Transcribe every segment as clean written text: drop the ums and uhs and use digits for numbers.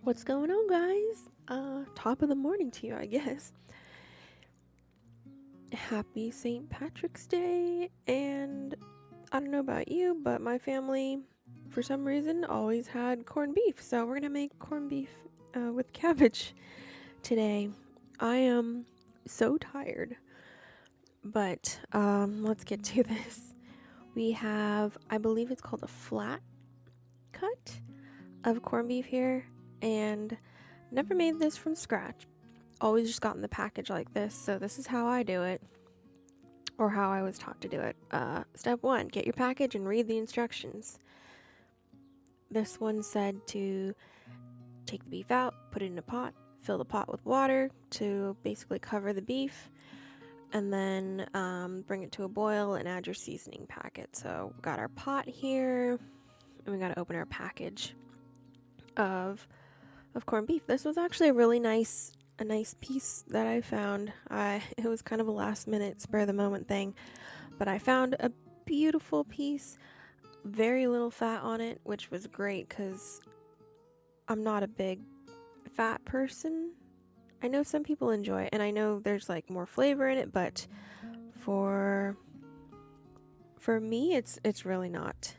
What's going on, guys? Top of the morning to you, I guess. Happy St. Patrick's Day, and I don't know about you, but my family, for some reason, always had corned beef, so we're gonna make corned beef with cabbage today. I am so tired, but let's get to this. We have, I believe it's called a flat cut of corned beef here, and never made this from scratch. Always just gotten the package like this, so this is how I do it, or how I was taught to do it. Step 1, get your package and read the instructions. This one said to take the beef out, put it in a pot, fill the pot with water to basically cover the beef, and then bring it to a boil and add your seasoning packet. So we got our pot here, and we got to open our package of corned beef. This was actually a really nice piece that I found. It was kind of a last minute spur of the moment thing, but I found a beautiful piece, very little fat on it, which was great because I'm not a big fat person. I know some people enjoy it, and I know there's like more flavor in it, but for me it's really not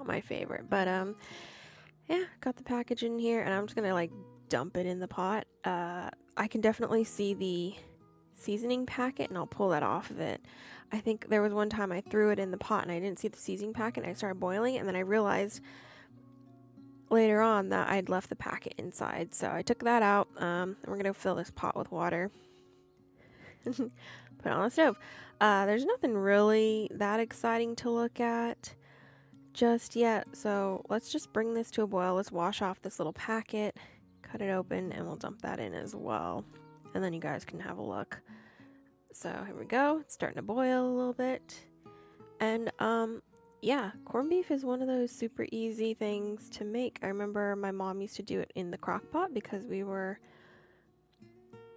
my favorite. But yeah, got the package in here, and I'm just gonna like dump it in the pot. I can definitely see the seasoning packet, and I'll pull that off of it. I think there was one time I threw it in the pot and I didn't see the seasoning packet, and I started boiling it, and then I realized later on that I'd left the packet inside, so I took that out. And we're gonna fill this pot with water. Put it on the stove. There's nothing really that exciting to look at just yet, so let's just bring this to a boil. Let's wash off this little packet, cut it open, and we'll dump that in as well, and then you guys can have a look. So here we go. It's starting to boil a little bit, and yeah, corned beef is one of those super easy things to make. I remember my mom used to do it in the crock pot because we were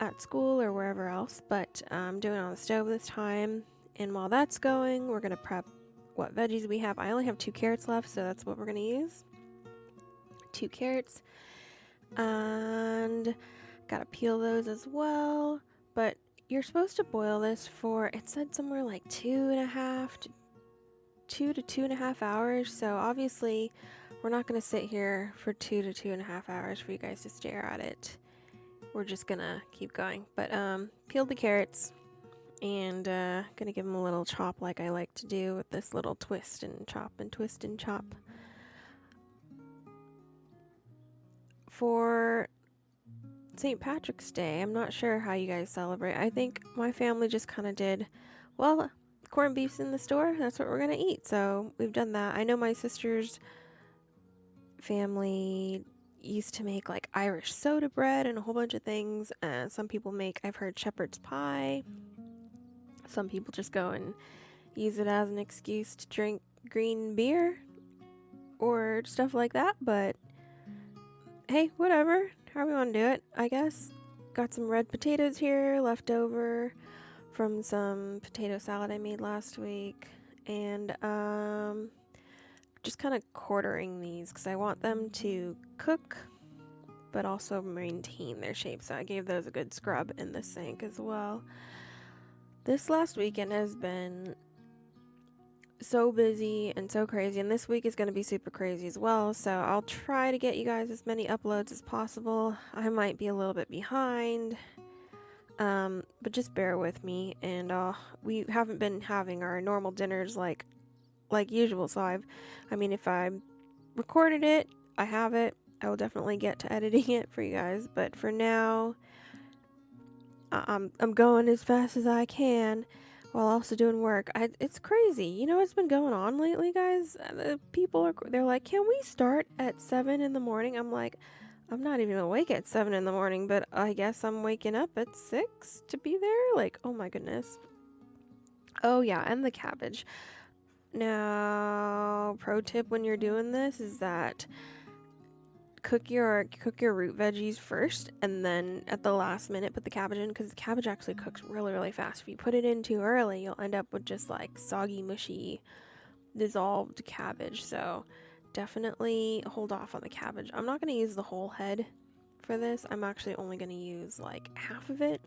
at school or wherever else, but I'm doing it on the stove this time. And while that's going, we're gonna prep what veggies we have. I only have 2 carrots left, so that's what we're gonna use. 2 carrots, and gotta peel those as well. But you're supposed to boil this for, it said somewhere like 2.5 to 2.5 hours. So obviously we're not gonna sit here for 2 to 2.5 hours for you guys to stare at it. We're just gonna keep going. But peeled the carrots, and gonna give them a little chop like I like to do with this little twist and chop and twist and chop. For St. Patrick's Day, I'm not sure how you guys celebrate. I think my family just kind of did, well, corned beef's in the store, that's what we're gonna eat, so we've done that. I know my sister's family used to make like Irish soda bread and a whole bunch of things. Some people make, I've heard, shepherd's pie. Some people just go and use it as an excuse to drink green beer or stuff like that, but hey, whatever, how we want to do it, I guess. Got some red potatoes here left over from some potato salad I made last week, and just kind of quartering these because I want them to cook but also maintain their shape, so I gave those a good scrub in the sink as well. This last weekend has been so busy and so crazy, and this week is going to be super crazy as well, so I'll try to get you guys as many uploads as possible. I might be a little bit behind, but just bear with me. And we haven't been having our normal dinners like usual, so I mean, if I recorded it, I have it, I will definitely get to editing it for you guys, but for now I'm going as fast as I can while also doing work. It's crazy. You know what's been going on lately, guys? They're like, can we start at 7 in the morning? I'm like, I'm not even awake at 7 in the morning, but I guess I'm waking up at 6 to be there. Like, oh my goodness. Oh yeah, and the cabbage. Now, pro tip when you're doing this is that cook your root veggies first, and then at the last minute put the cabbage in, because the cabbage actually cooks really fast. If you put it in too early, you'll end up with just like soggy, mushy, dissolved cabbage. So definitely hold off on the cabbage. I'm not going to use the whole head for this. I'm actually only going to use like half of it.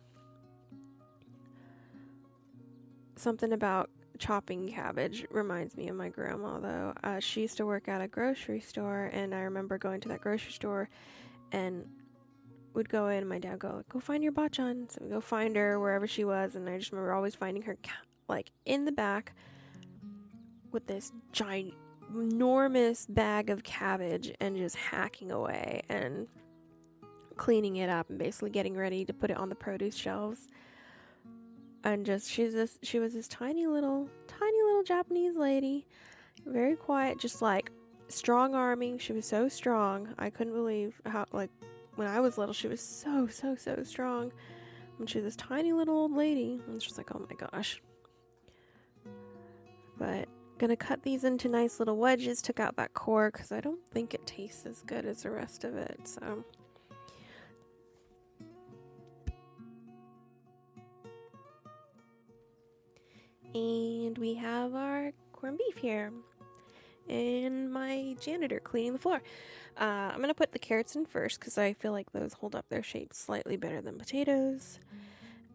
Something about chopping cabbage reminds me of my grandma, though. She used to work at a grocery store, and I remember going to that grocery store and would go in, and my dad would go, go find your bachan. So we go find her wherever she was, and I just remember always finding her like in the back with this ginormous bag of cabbage and just hacking away and cleaning it up and basically getting ready to put it on the produce shelves. And just she was this tiny little Japanese lady, very quiet, just like strong arming. She was so strong. I couldn't believe how, like, when I was little, she was so strong. And she was this tiny little old lady. I was just like, oh my gosh. But gonna cut these into nice little wedges. Took out that core because I don't think it tastes as good as the rest of it. So. And we have our corned beef here. And my janitor cleaning the floor. I'm going to put the carrots in first because I feel like those hold up their shape slightly better than potatoes.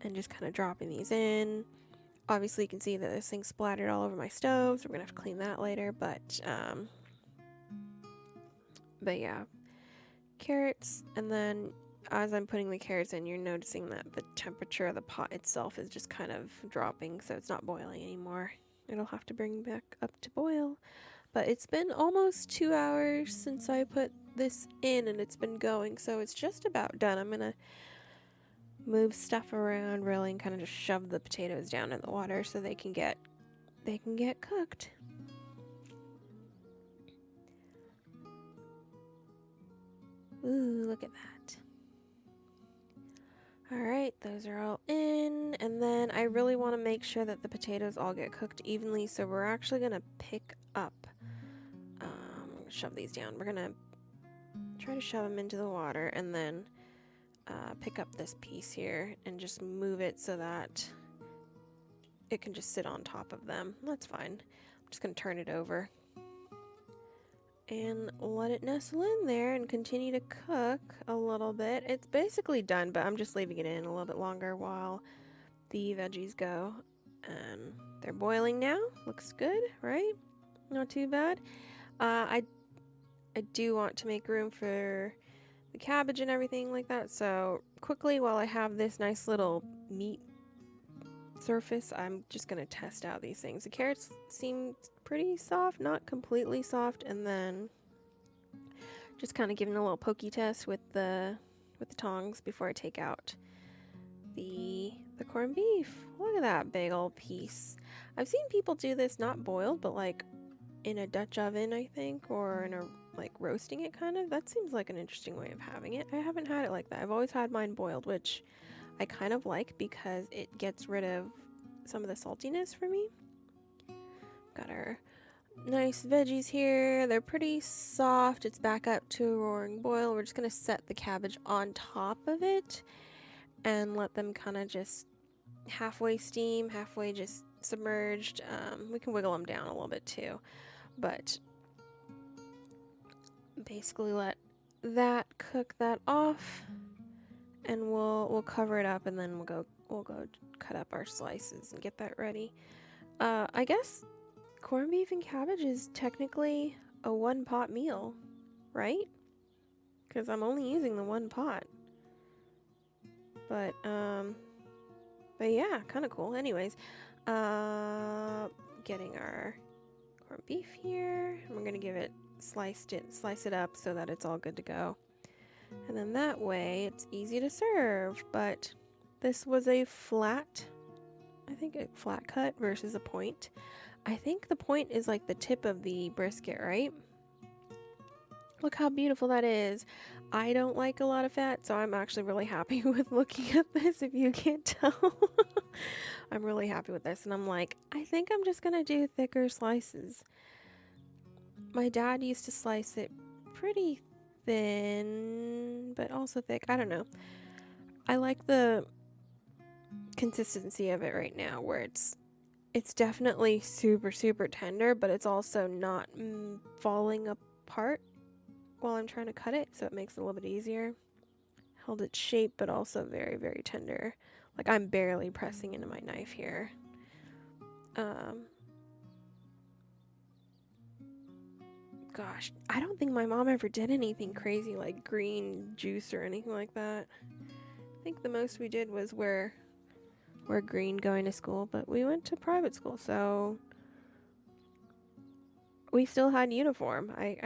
And just kind of dropping these in. Obviously you can see that this thing splattered all over my stove, so we're going to have to clean that later. But yeah, carrots. And then as I'm putting the carrots in, you're noticing that the temperature of the pot itself is just kind of dropping, so it's not boiling anymore. It'll have to bring back up to boil. But it's been almost 2 hours since I put this in, and it's been going, so it's just about done. I'm gonna move stuff around really and kind of just shove the potatoes down in the water so they can get cooked. Ooh, look at that. Alright, those are all in, and then I really want to make sure that the potatoes all get cooked evenly, so we're actually going to pick up, shove these down. We're going to try to shove them into the water, and then pick up this piece here and just move it so that it can just sit on top of them. That's fine. I'm just going to turn it over and let it nestle in there and continue to cook a little bit. It's basically done, but I'm just leaving it in a little bit longer while the veggies go. And they're boiling now. Looks good, right? Not too bad. I do want to make room for the cabbage and everything like that, so quickly while I have this nice little meat surface, I'm just going to test out these things. The carrots seem pretty soft, not completely soft, and then just kind of giving a little pokey test with the tongs before I take out the corned beef. Look at that big old piece. I've seen people do this not boiled, but like in a Dutch oven, I think, or in a like roasting it kind of. That seems like an interesting way of having it. I haven't had it like that. I've always had mine boiled, which I kind of like because it gets rid of some of the saltiness for me. Got our nice veggies here. They're pretty soft. It's back up to a roaring boil. We're just going to set the cabbage on top of it and let them kind of just halfway steam, halfway just submerged. We can wiggle them down a little bit too, but basically let that cook that off, and we'll cover it up, and then we'll go cut up our slices and get that ready. I guess corned beef and cabbage is technically a one-pot meal, right? Because I'm only using the one pot. But yeah, kind of cool. Anyways, getting our corned beef here. We're gonna give it slice it up so that it's all good to go. And then that way it's easy to serve. But this was a flat, I think a flat cut versus a point. I think the point is like the tip of the brisket, right? Look how beautiful that is. I don't like a lot of fat, so I'm actually really happy with looking at this, if you can't tell. I'm really happy with this, and I'm like, I think I'm just gonna do thicker slices. My dad used to slice it pretty thin, but also thick. I don't know. I like the consistency of it right now, where it's definitely super tender, but it's also not falling apart while I'm trying to cut it, so it makes it a little bit easier. Held its shape, but also very, very tender. Like, I'm barely pressing into my knife here. Gosh, I don't think my mom ever did anything crazy like green juice or anything like that. I think the most we did was wear green going to school, but we went to private school, so we still had uniform. I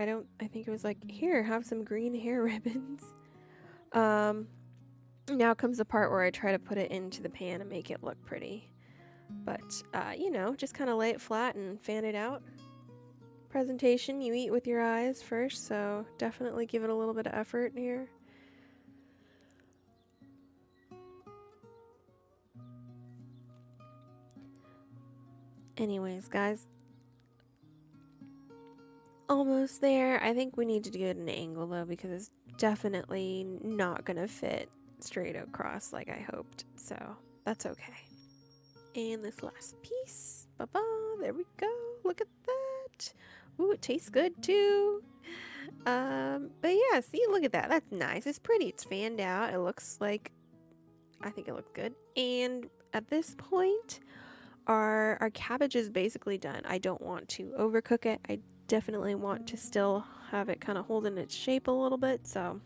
think it was like, here, have some green hair ribbons. Now comes the part where I try to put it into the pan and make it look pretty. But, you know, just kind of lay it flat and fan it out. Presentation, you eat with your eyes first, so definitely give it a little bit of effort here. Anyways, guys, almost there. I think we need to do it at an angle though, because it's definitely not gonna fit straight across like I hoped, so that's okay. And this last piece, there we go. Look at that. Ooh, it tastes good too. But yeah, see, look at that. That's nice. It's pretty. It's fanned out. It looks like, I think it looks good. And at this point, our cabbage is basically done. I don't want to overcook it. I definitely want to still have it kind of holding its shape a little bit. So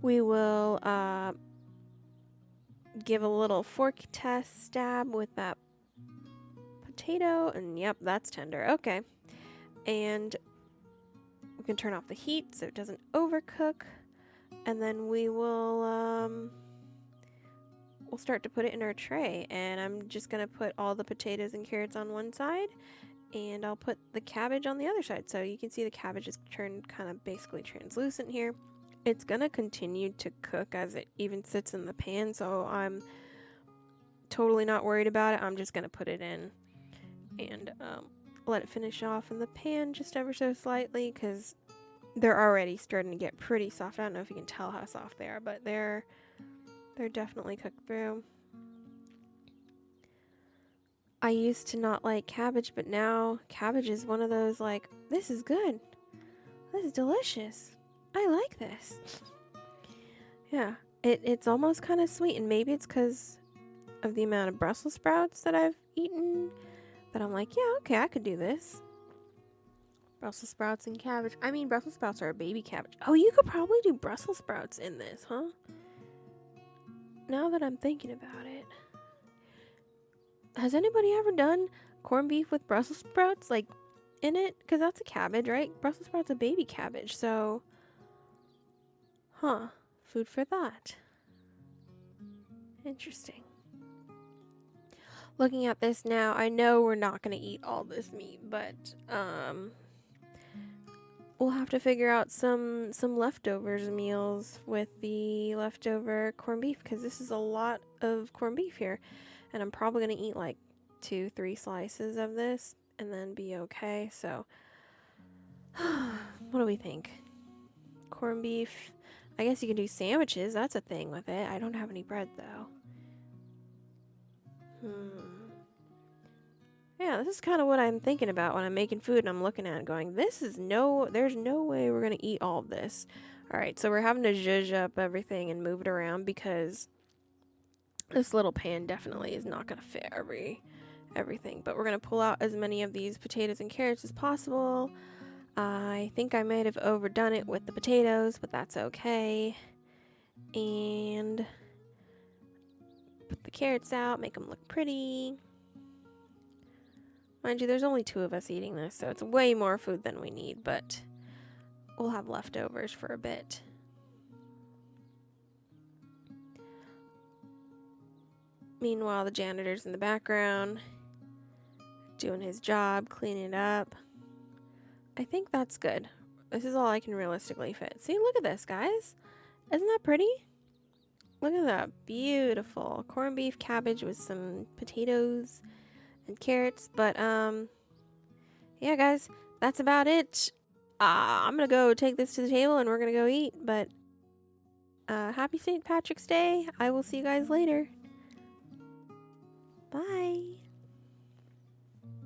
we will give a little fork test stab with that potato, and yep, that's tender. Okay, and we can turn off the heat so it doesn't overcook, and then we will we'll start to put it in our tray. And I'm just gonna put all the potatoes and carrots on one side, and I'll put the cabbage on the other side. So you can see the cabbage is turned kind of basically translucent here. It's gonna continue to cook as it even sits in the pan, so I'm totally not worried about it. I'm just gonna put it in and let it finish off in the pan just ever so slightly, because they're already starting to get pretty soft. I don't know if you can tell how soft they are, but they're definitely cooked through. I used to not like cabbage, but now cabbage is one of those, like, this is good. This is delicious. I like this. Yeah, it's almost kind of sweet, and maybe it's because of the amount of Brussels sprouts that I've eaten that I'm like, yeah, okay, I could do this. Brussels sprouts and cabbage. I mean, Brussels sprouts are a baby cabbage. Oh, you could probably do Brussels sprouts in this, huh? Now that I'm thinking about it. Has anybody ever done corned beef with Brussels sprouts, like, in it? Because that's a cabbage, right? Brussels sprouts a baby cabbage, so... Huh. Food for thought. Interesting. Looking at this now, I know we're not going to eat all this meat, but we'll have to figure out some leftovers meals with the leftover corned beef, because this is a lot of corned beef here, and I'm probably going to eat like 2-3 slices of this and then be okay. So what do we think? Corned beef. I guess you can do sandwiches. That's a thing with it. I don't have any bread though. Yeah, this is kind of what I'm thinking about when I'm making food and I'm looking at it going, there's no way we're going to eat all of this. All right, so we're having to zhuzh up everything and move it around, because this little pan definitely is not going to fit everything. But we're going to pull out as many of these potatoes and carrots as possible. I think I might have overdone it with the potatoes, but that's okay. And put the carrots out, make them look pretty. Mind you, there's only 2 of us eating this, so it's way more food than we need, but we'll have leftovers for a bit. Meanwhile, the janitor's in the background, doing his job, cleaning it up. I think that's good. This is all I can realistically fit. See, look at this, guys. Isn't that pretty? Look at that. Beautiful. Corned beef, cabbage with some potatoes and carrots. But, yeah, guys, that's about it. I'm going to go take this to the table and we're going to go eat. But, happy St. Patrick's Day. I will see you guys later. Bye.